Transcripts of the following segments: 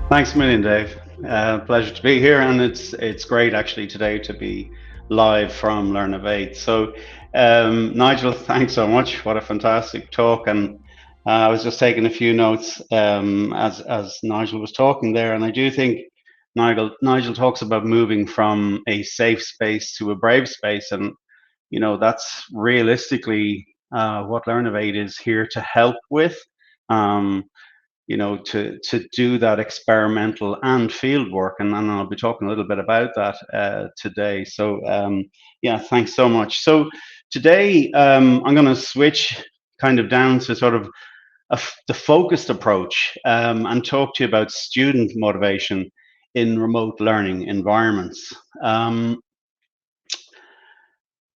Thanks a million, Dave. Pleasure to be here, and it's great actually today to be live from Learnovate. So, Nigel, thanks so much. What a fantastic talk, and I was just taking a few notes as Nigel was talking there, and I do think Nigel talks about moving from a safe space to a brave space, and that's realistically what Learnovate is here to help with. Um, to do that experimental and field work, and I'll be talking a little bit about that today. So yeah, thanks so much. So today I'm going to switch kind of down to sort of the focused approach and talk to you about student motivation in remote learning environments.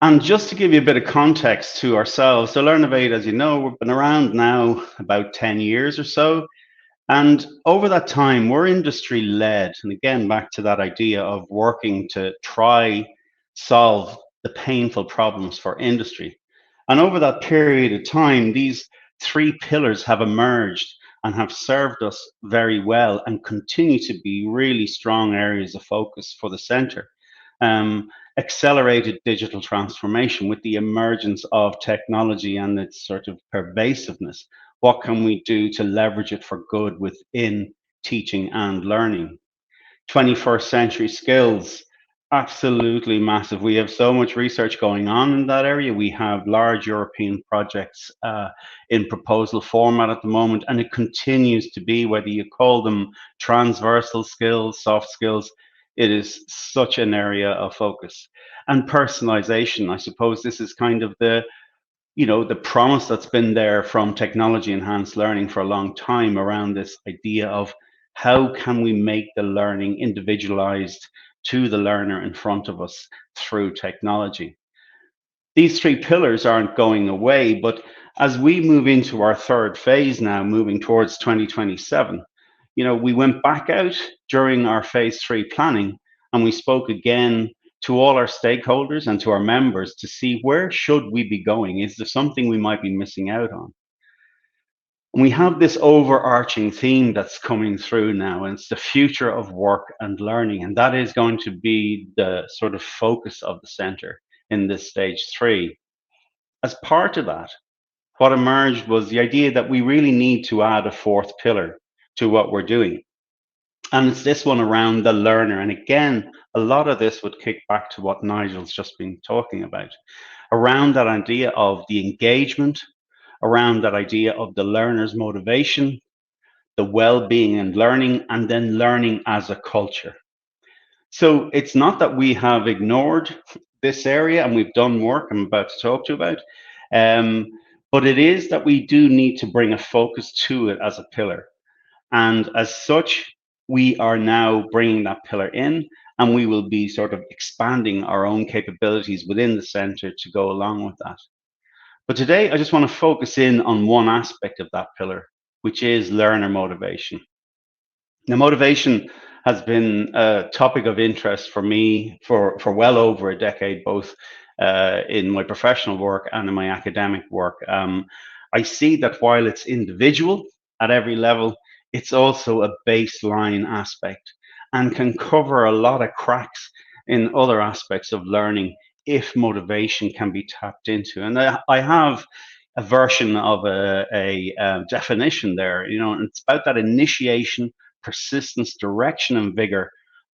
And just to give you a bit of context to ourselves, so Learnovate, as you know, we've been around now about 10 years or so. And over that time, we're industry led. And again, back to that idea of working to try solve the painful problems for industry. And over that period of time, these three pillars have emerged and have served us very well and continue to be really strong areas of focus for the center. Um, Accelerated digital transformation with the emergence of technology and its sort of pervasiveness. What can we do to leverage it for good within teaching and learning? 21st century skills, absolutely massive. We have so much research going on in that area. We have large European projects in proposal format at the moment, and it continues to be, whether you call them transversal skills, soft skills, it is such an area of focus. And personalization, I suppose this is kind of the promise that's been there from technology enhanced learning for a long time around this idea of how can we make the learning individualized to the learner in front of us through technology. These three pillars aren't going away, but as we move into our third phase now, moving towards 2027, we went back out during our phase three planning and we spoke again to all our stakeholders and to our members to see where should we be going? Is there something we might be missing out on? And we have this overarching theme that's coming through now, and it's the future of work and learning. And that is going to be the sort of focus of the center in this stage three. As part of that, what emerged was the idea that we really need to add a fourth pillar to what we're doing. And it's this one around the learner. And again, a lot of this would kick back to what Nigel's just been talking about around that idea of the engagement, around that idea of the learner's motivation, the well being and learning, and then learning as a culture. So it's not that we have ignored this area and we've done work I'm about to talk to you about, um, but it is that we do need to bring a focus to it as a pillar. And as such, we are now bringing that pillar in, and we will be sort of expanding our own capabilities within the center to go along with that. But today, I just want to focus in on one aspect of that pillar, which is learner motivation. Now, motivation has been a topic of interest for me for well over a decade, both in my professional work and in my academic work. I see that while it's individual at every level, it's also a baseline aspect and can cover a lot of cracks in other aspects of learning if motivation can be tapped into. And I have a version of a definition there, and it's about that initiation, persistence, direction, and vigor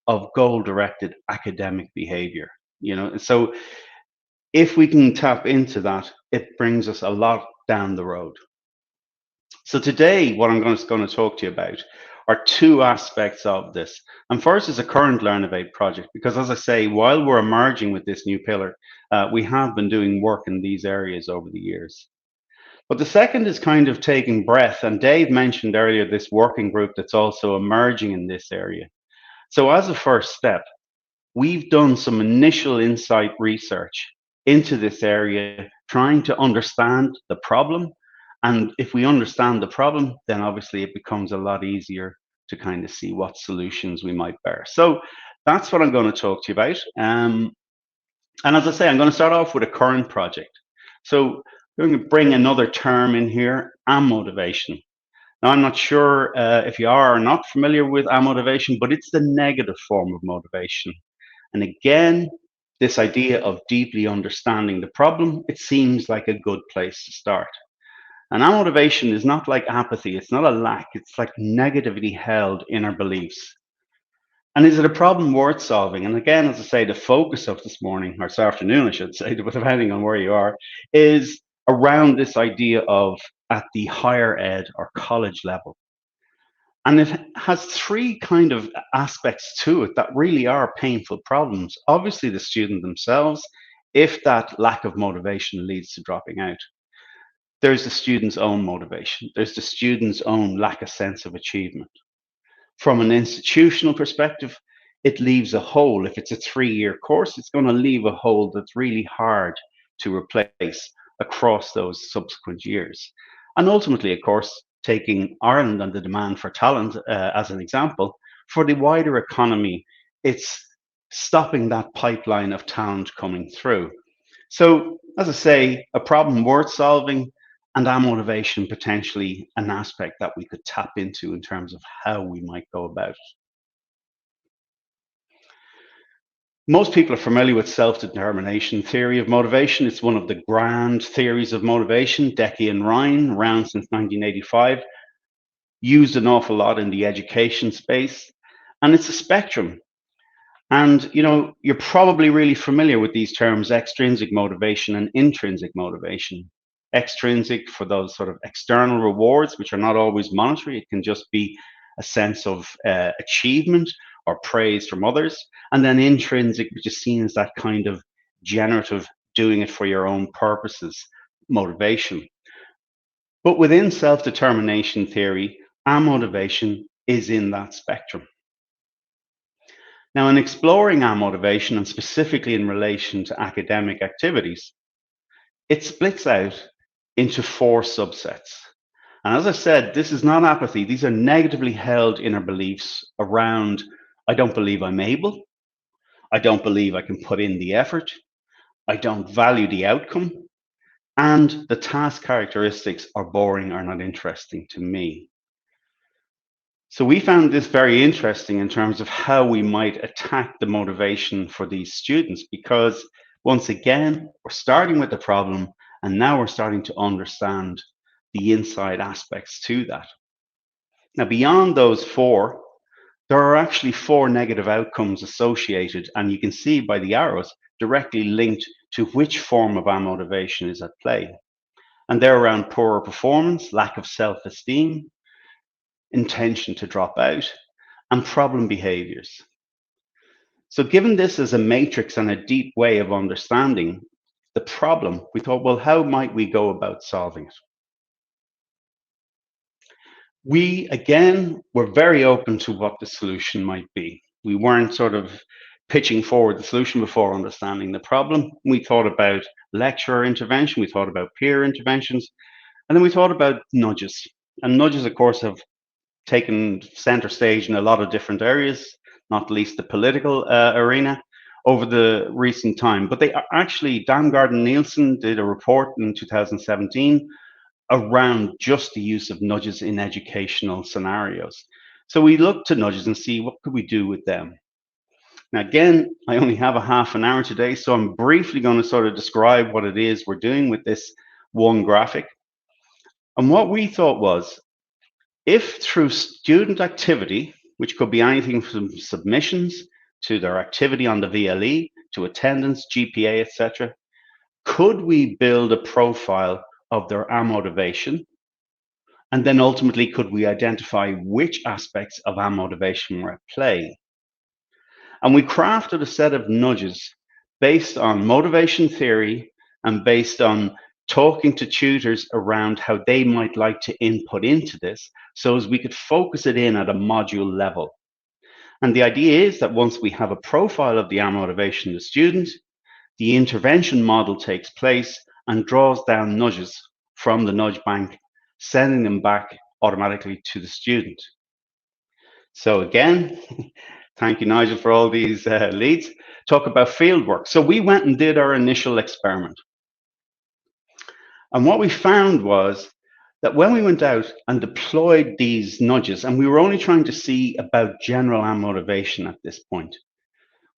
of goal directed academic behavior. So if we can tap into that, it brings us a lot down the road. So today, what I'm going to talk to you about are two aspects of this. And first is a current Learnovate project, because as I say, while we're emerging with this new pillar, we have been doing work in these areas over the years. But the second is kind of taking breath. And Dave mentioned earlier this working group that's also emerging in this area. So as a first step, we've done some initial insight research into this area, trying to understand the problem. And if we understand the problem, then obviously it becomes a lot easier to kind of see what solutions we might bear. So that's what I'm going to talk to you about. And as I say, I'm going to start off with a current project. So we're going to bring another term in here, and motivation. Now, I'm not sure if you are or not familiar with amotivation, but it's the negative form of motivation. And again, this idea of deeply understanding the problem, it seems like a good place to start. And amotivation is not like apathy, it's not a lack, it's like negatively held inner beliefs. And is it a problem worth solving? And again, as I say, the focus of this morning, or this afternoon, I should say, depending on where you are, is around this idea of at the higher ed or college level. And it has three kind of aspects to it that really are painful problems. Obviously, the student themselves, if that lack of motivation leads to dropping out. There's the student's own motivation. There's the student's own lack of sense of achievement. From an institutional perspective, it leaves a hole. If it's a 3-year course, it's going to leave a hole that's really hard to replace across those subsequent years. And ultimately, of course, taking Ireland and the demand for talent as an example, for the wider economy, it's stopping that pipeline of talent coming through. So, as I say, a problem worth solving, and our motivation potentially an aspect that we could tap into in terms of how we might go about it. Most people are familiar with self-determination theory of motivation. It's one of the grand theories of motivation, Decky and Ryan, around since 1985, used an awful lot in the education space. And it's a spectrum. And you're probably really familiar with these terms, extrinsic motivation and intrinsic motivation. Extrinsic for those sort of external rewards, which are not always monetary. It can just be a sense of achievement or praise from others. And then intrinsic, which is seen as that kind of generative, doing it for your own purposes motivation. But within self-determination theory, our motivation is in that spectrum. Now, in exploring our motivation, and specifically in relation to academic activities, it splits out into four subsets. And as I said, this is not apathy. These are negatively held inner beliefs around I don't believe I'm able, I don't believe I can put in the effort, I don't value the outcome, and the task characteristics are boring or not interesting to me. So we found this very interesting in terms of how we might attack the motivation for these students, because once again, we're starting with the problem and now we're starting to understand the inside aspects to that. Now, beyond those four, there are actually four negative outcomes associated, and you can see by the arrows directly linked to which form of our motivation is at play. And they're around poorer performance, lack of self-esteem, intention to drop out, and problem behaviors. So, given this as a matrix and a deep way of understanding the problem, we thought, well, how might we go about solving it? We, again, were very open to what the solution might be. We weren't sort of pitching forward the solution before understanding the problem. We thought about lecturer intervention, we thought about peer interventions, and then we thought about nudges. And nudges, of course, have taken center stage in a lot of different areas, not least the political arena over the recent time. But they are actually, Damgaard and Nielsen did a report in 2017 around just the use of nudges in educational scenarios. So we looked to nudges and see what could we do with them. Now, again, I only have a half an hour today, so I'm briefly going to sort of describe what it is we're doing with this one graphic. And what we thought was, if through student activity, which could be anything from submissions to their activity on the VLE, to attendance, GPA, etc., could we build a profile of their motivation? And then ultimately, could we identify which aspects of our motivation were at play? And we crafted a set of nudges based on motivation theory and based on talking to tutors around how they might like to input into this so as we could focus it in at a module level. And the idea is that once we have a profile of the motivation of the student, the intervention model takes place and draws down nudges from the nudge bank, sending them back automatically to the student. So again, thank you, Nigel, for all these leads. Talk about field work. So we went and did our initial experiment. And what we found was that when we went out and deployed these nudges, and we were only trying to see about general motivation at this point,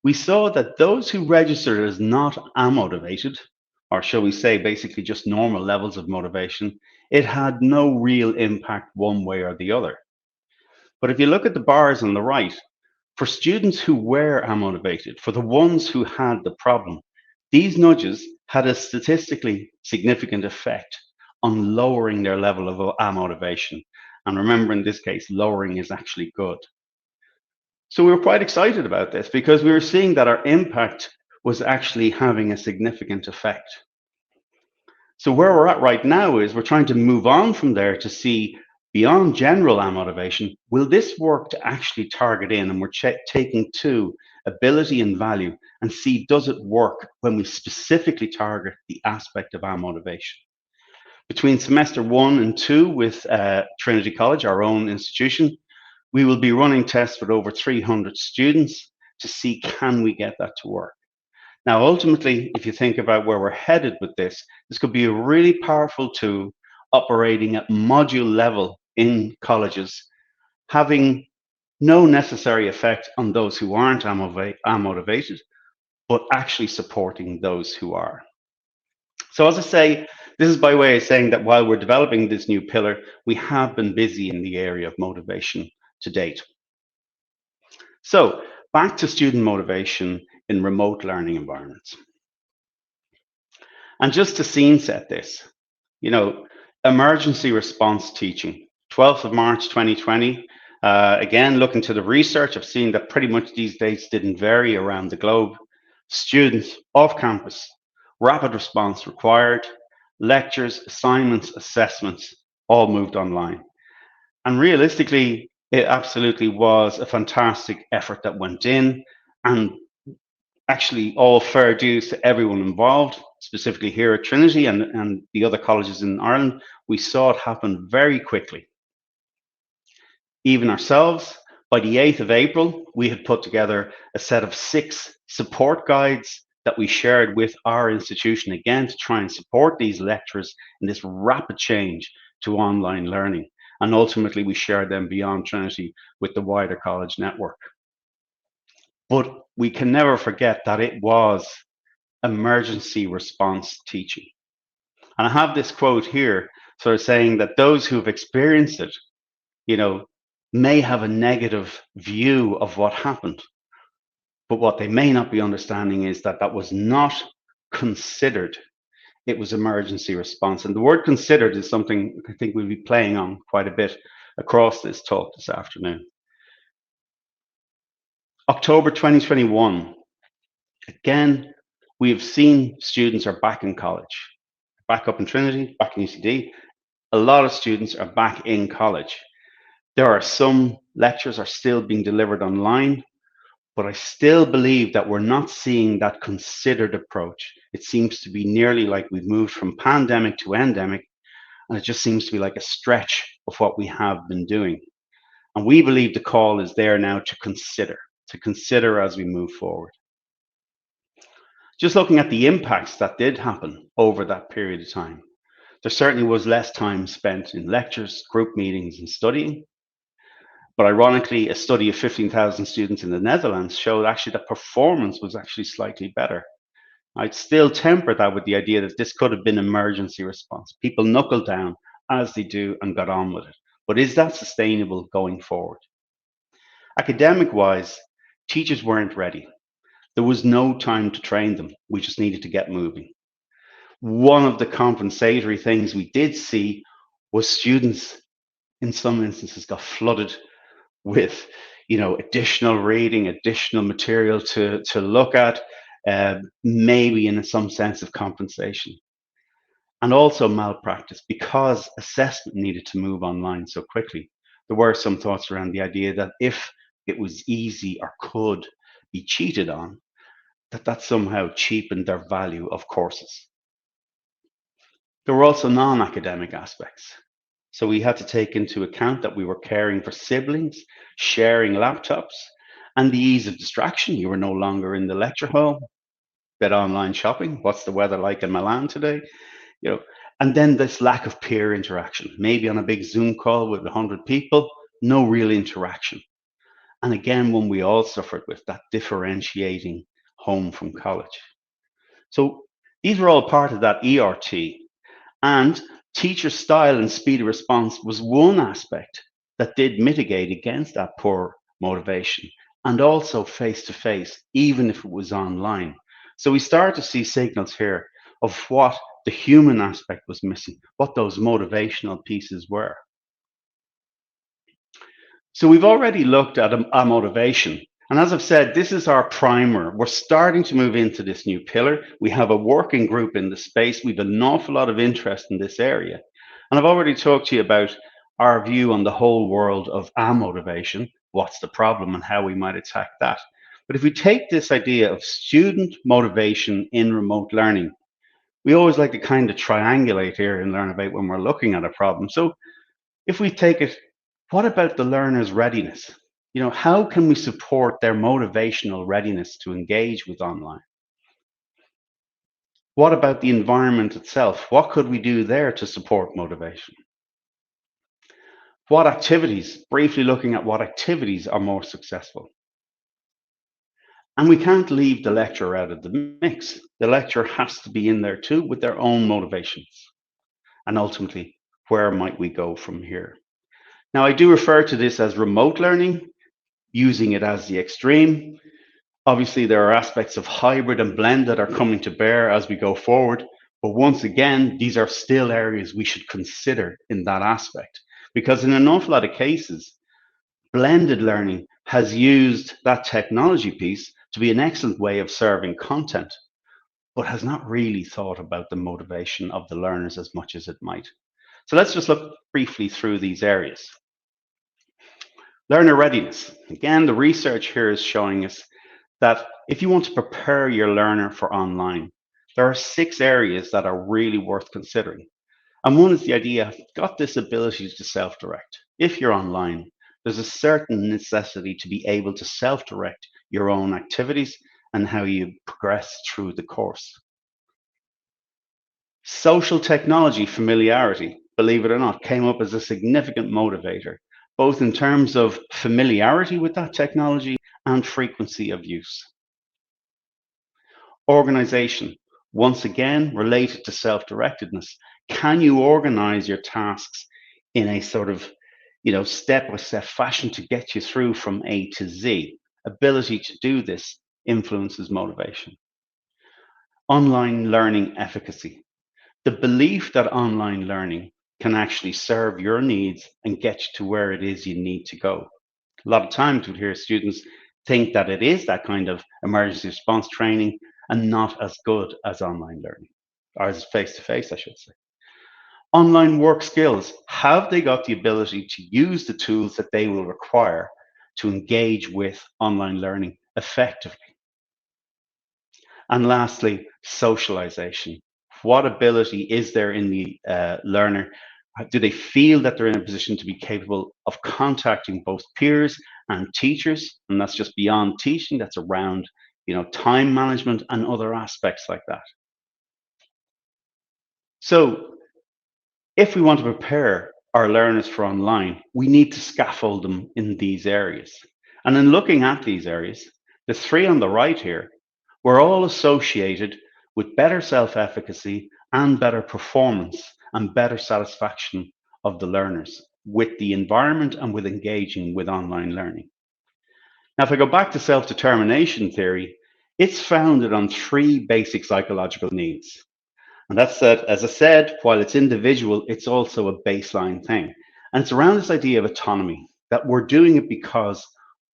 we saw that those who registered as not amotivated, or shall we say basically just normal levels of motivation, it had no real impact one way or the other. But if you look at the bars on the right, for students who were amotivated, for the ones who had the problem, these nudges had a statistically significant effect on lowering their level of amotivation. And remember, in this case, lowering is actually good. So we were quite excited about this because we were seeing that our impact was actually having a significant effect. So where we're at right now is we're trying to move on from there to see beyond general motivation, will this work to actually target in, and we're taking to ability and value and see does it work when we specifically target the aspect of our motivation. Between semester 1 and 2 with Trinity College, our own institution, we will be running tests with over 300 students to see can we get that to work. Now, ultimately, if you think about where we're headed with this could be a really powerful tool operating at module level in colleges, having no necessary effect on those who aren't motivated, but actually supporting those who are. So as I say, this is by way of saying that while we're developing this new pillar, we have been busy in the area of motivation to date. So back to student motivation in remote learning environments. And just to scene set this, you know, emergency response teaching, 12th of March 2020. Again, looking to the research, I've seen that pretty much these dates didn't vary around the globe. Students off campus, rapid response required, lectures, assignments, assessments, all moved online. And realistically, it absolutely was a fantastic effort that went in, and actually all fair dues to everyone involved, specifically here at Trinity and the other colleges in Ireland. We saw it happen very quickly. Even ourselves, by the 8th of April, we had put together a set of 6 support guides that we shared with our institution, again, to try and support these lecturers in this rapid change to online learning. And ultimately, we shared them beyond Trinity with the wider college network. But we can never forget that it was emergency response teaching. And I have this quote here, sort of saying that those who've experienced it, you know, may have a negative view of what happened. But what they may not be understanding is that that was not considered. It was emergency response. And the word considered is something I think we'll be playing on quite a bit across this talk this afternoon. October 2021, again, we have seen students are back in college, back up in Trinity, back in UCD. A lot of students are back in college. There are some lectures are still being delivered online, but I still believe that we're not seeing that considered approach. It seems to be nearly like we've moved from pandemic to endemic, and it just seems to be like a stretch of what we have been doing. And we believe the call is there now to consider as we move forward. Just looking at the impacts that did happen over that period of time, there certainly was less time spent in lectures, group meetings, and studying. But ironically, a study of 15,000 students in the Netherlands showed actually that performance was actually slightly better. I'd still temper that with the idea that this could have been emergency response. People knuckled down as they do and got on with it. But is that sustainable going forward? Academic wise, teachers weren't ready. There was no time to train them. We just needed to get moving. One of the compensatory things we did see was students in some instances got flooded with additional reading, additional material to look at, maybe in some sense of compensation. And also malpractice, because assessment needed to move online so quickly. There were some thoughts around the idea that if it was easy or could be cheated on, that somehow cheapened their value of courses. There were also non-academic aspects. So we had to take into account that we were caring for siblings, sharing laptops, and the ease of distraction. You were no longer in the lecture hall, bit online shopping. What's the weather like in Milan today? And then this lack of peer interaction, maybe on a big Zoom call with 100 people, no real interaction. And again, one we all suffered with, that differentiating home from college. So these were all part of that ERT. And teacher style and speed of response was one aspect that did mitigate against that poor motivation, and also face to face, even if it was online. So we start to see signals here of what the human aspect was missing, what those motivational pieces were. So we've already looked at a motivation. And as I've said, this is our primer. We're starting to move into this new pillar. We have a working group in the space. We've an awful lot of interest in this area. And I've already talked to you about our view on the whole world of our motivation, what's the problem and how we might attack that. But if we take this idea of student motivation in remote learning, we always like to kind of triangulate here and learn about when we're looking at a problem. So if we take it, what about the learner's readiness? How can we support their motivational readiness to engage with online? What about the environment itself? What could we do there to support motivation? What activities, briefly looking at what activities are more successful. And we can't leave the lecturer out of the mix. The lecturer has to be in there too with their own motivations. And ultimately, where might we go from here? Now, I do refer to this as remote learning, using it as the extreme. Obviously, there are aspects of hybrid and blend that are coming to bear as we go forward. But once again, these are still areas we should consider in that aspect. Because in an awful lot of cases, blended learning has used that technology piece to be an excellent way of serving content, but has not really thought about the motivation of the learners as much as it might. So let's just look briefly through these areas. Learner readiness. Again, the research here is showing us that if you want to prepare your learner for online, there are 6 areas that are really worth considering. And one is the idea, I've got this ability to self-direct. If you're online, there's a certain necessity to be able to self-direct your own activities and how you progress through the course. Social technology familiarity, believe it or not, came up as a significant motivator, both in terms of familiarity with that technology and frequency of use. Organization, once again, related to self-directedness. Can you organize your tasks in a sort of, step-by-step fashion to get you through from A to Z? Ability to do this influences motivation. Online learning efficacy. The belief that online learning can actually serve your needs and get you to where it is you need to go. A lot of times we hear students think that it is that kind of emergency response training and not as good as online learning, or as face to face, I should say. Online work skills. Have they got the ability to use the tools that they will require to engage with online learning effectively? And lastly, socialization. What ability is there in the learner? Do they feel that they're in a position to be capable of contacting both peers and teachers? And that's just beyond teaching, that's around, time management and other aspects like that. So if we want to prepare our learners for online, we need to scaffold them in these areas. And in looking at these areas, the 3 on the right here were all associated with better self-efficacy and better performance and better satisfaction of the learners with the environment and with engaging with online learning. Now, if I go back to self-determination theory, it's founded on 3 basic psychological needs. And that's that, as I said, while it's individual, it's also a baseline thing. And it's around this idea of autonomy, that we're doing it because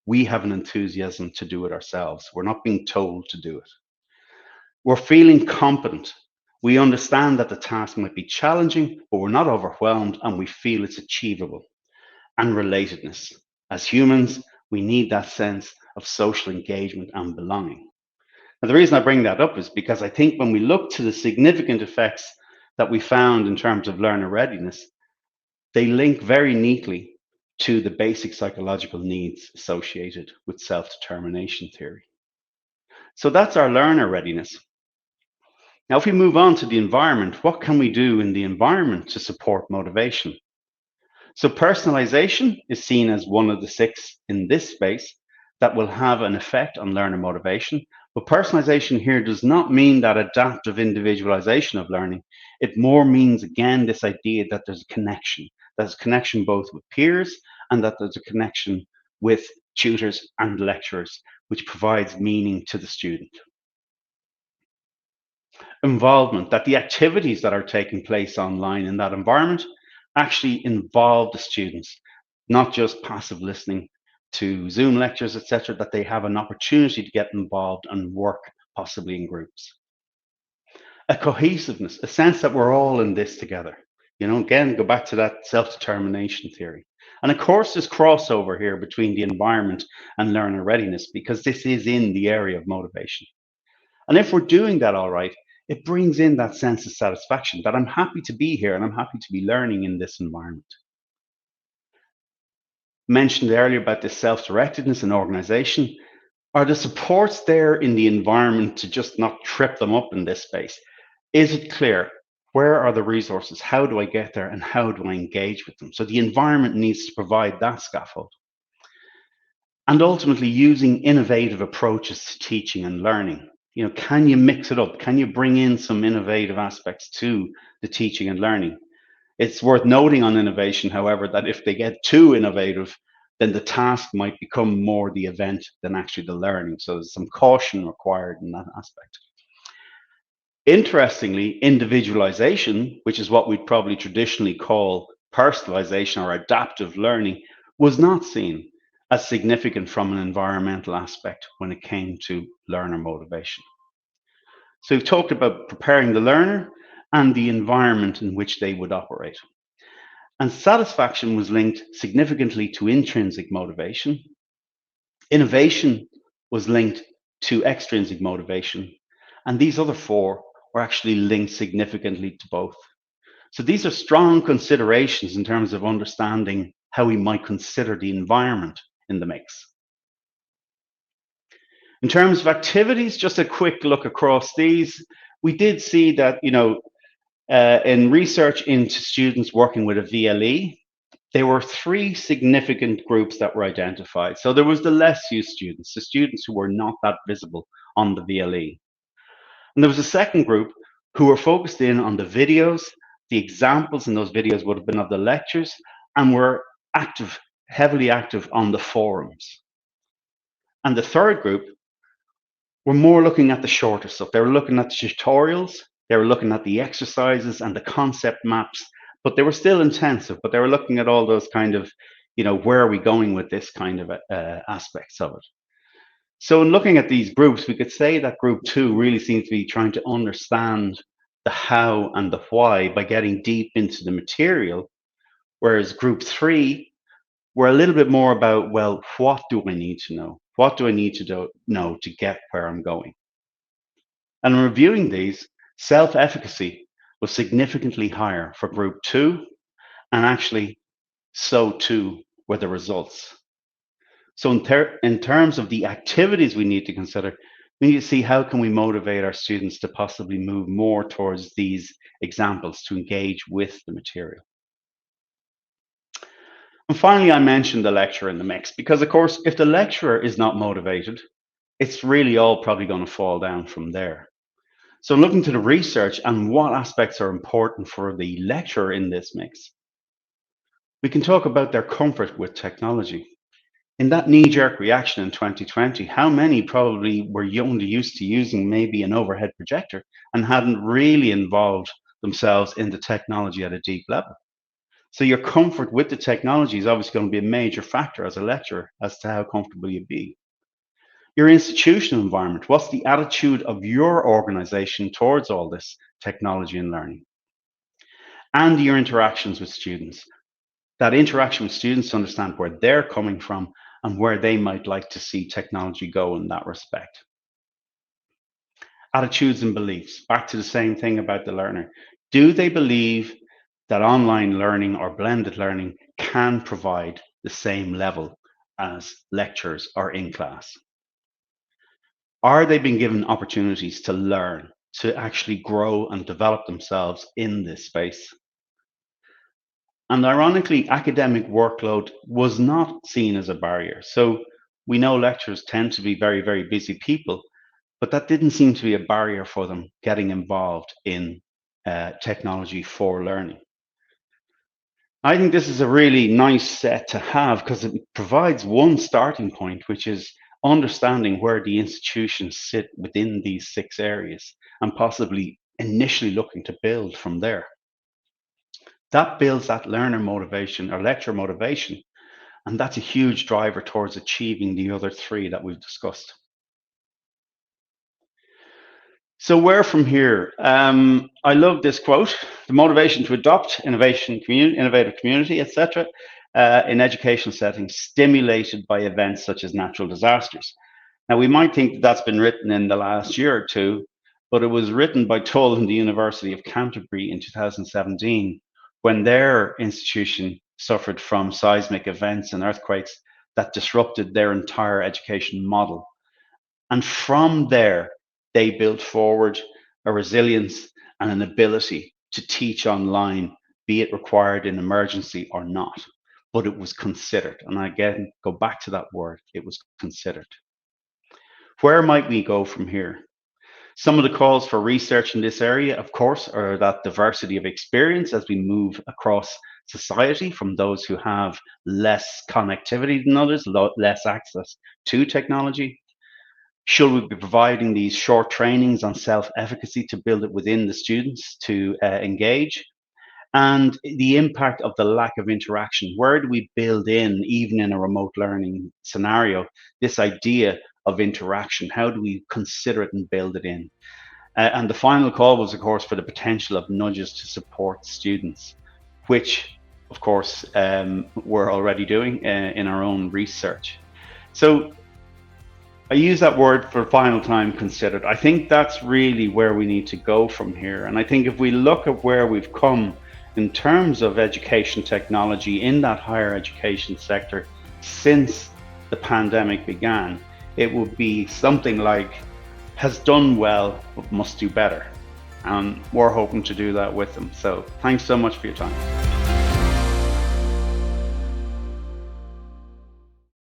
we have an enthusiasm to do it ourselves. We're not being told to do it. We're feeling competent. We understand that the task might be challenging, but we're not overwhelmed and we feel it's achievable. And relatedness. As humans, we need that sense of social engagement and belonging. And the reason I bring that up is because I think when we look to the significant effects that we found in terms of learner readiness, they link very neatly to the basic psychological needs associated with self-determination theory. So that's our learner readiness. Now, if we move on to the environment, what can we do in the environment to support motivation? So, personalization is seen as one of the six in this space that will have an effect on learner motivation. But personalization here does not mean that adaptive individualization of learning. It more means, again, this idea that there's a connection. There's a connection both with peers and that there's a connection with tutors and lecturers, which provides meaning to the student. Involvement, that the activities that are taking place online in that environment actually involve the students, not just passive listening to Zoom lectures, etc., that they have an opportunity to get involved and work possibly in groups. A cohesiveness, a sense that we're all in this together. Again, go back to that self-determination theory. And of course, there's crossover here between the environment and learner readiness because this is in the area of motivation. And if we're doing that all right, it brings in that sense of satisfaction that I'm happy to be here and I'm happy to be learning in this environment. Mentioned earlier about this self-directedness and organization. Are the supports there in the environment to just not trip them up in this space? Is it clear? Where are the resources? How do I get there? And how do I engage with them? So the environment needs to provide that scaffold. And ultimately using innovative approaches to teaching and learning. Can you mix it up? Can you bring in some innovative aspects to the teaching and learning? It's worth noting on innovation, however, that if they get too innovative, then the task might become more the event than actually the learning. So there's some caution required in that aspect. Interestingly, individualization, which is what we'd probably traditionally call personalization or adaptive learning, was not seen as significant from an environmental aspect when it came to learner motivation. So we've talked about preparing the learner and the environment in which they would operate. And satisfaction was linked significantly to intrinsic motivation. Innovation was linked to extrinsic motivation. And these other four were actually linked significantly to both. So these are strong considerations in terms of understanding how we might consider the environment in the mix. In terms of activities, just a quick look across these, we did see that, in research into students working with a VLE, there were three significant groups that were identified. So there was the less used students, the students who were not that visible on the VLE. And there was a second group who were focused in on the videos. The examples in those videos would have been of the lectures and were active, heavily active on the forums. And the third group were more looking at the shorter stuff. They were looking at the tutorials, they were looking at the exercises and the concept maps, but they were still intensive, but they were looking at all those kind of, where are we going with this kind of aspects of it. So in looking at these groups, we could say that group two really seems to be trying to understand the how and the why by getting deep into the material, whereas group three were a little bit more about, well, what do I need to know? What do I need to know to get where I'm going? And in reviewing these, self-efficacy was significantly higher for group two, and actually so too were the results. So in terms of the activities we need to consider, we need to see how can we motivate our students to possibly move more towards these examples to engage with the material. And finally, I mentioned the lecturer in the mix because, of course, if the lecturer is not motivated, it's really all probably going to fall down from there. So looking to the research and what aspects are important for the lecturer in this mix, we can talk about their comfort with technology. In that knee-jerk reaction in 2020, how many probably were only used to using maybe an overhead projector and hadn't really involved themselves in the technology at a deep level? So your comfort with the technology is obviously going to be a major factor as a lecturer as to how comfortable you be. Your institutional environment, what's the attitude of your organization towards all this technology and learning? And your interactions with students. That interaction with students to understand where they're coming from and where they might like to see technology go in that respect. Attitudes and beliefs, back to the same thing about the learner. Do they believe that online learning or blended learning can provide the same level as lectures or in class? Are they being given opportunities to learn? to actually grow and develop themselves in this space. And ironically, academic workload was not seen as a barrier. So we know lecturers tend to be very, very busy people, but that didn't seem to be a barrier for them getting involved in technology for learning. I think this is a really nice set to have because it provides one starting point, which is understanding where the institutions sit within these 6 areas and possibly initially looking to build from there. That builds that learner motivation or lecturer motivation, and that's a huge driver towards achieving the other 3 that we've discussed. So where from here? I love this quote: "The motivation to adopt innovative community, etc., in educational settings, stimulated by events such as natural disasters." Now we might think that that's been written in the last year or two, but it was written by Tull and the University of Canterbury in 2017, when their institution suffered from seismic events and earthquakes that disrupted their entire education model. And from there, they built forward a resilience and an ability to teach online, be it required in emergency or not. But it was considered. And again, go back to that word, it was considered. Where might we go from here? Some of the calls for research in this area, of course, are that diversity of experience as we move across society, from those who have less connectivity than others, less access to technology. Should we be providing these short trainings on self-efficacy to build it within the students to engage? And the impact of the lack of interaction. Where do we build in, even in a remote learning scenario, this idea of interaction? How do we consider it and build it in? And the final call was, of course, for the potential of nudges to support students, which, of course, we're already doing in our own research. So I use that word for final time, considered. I think that's really where we need to go from here. And I think if we look at where we've come in terms of education technology in that higher education sector since the pandemic began, it would be something like, has done well, but must do better. And we're hoping to do that with them. So thanks so much for your time.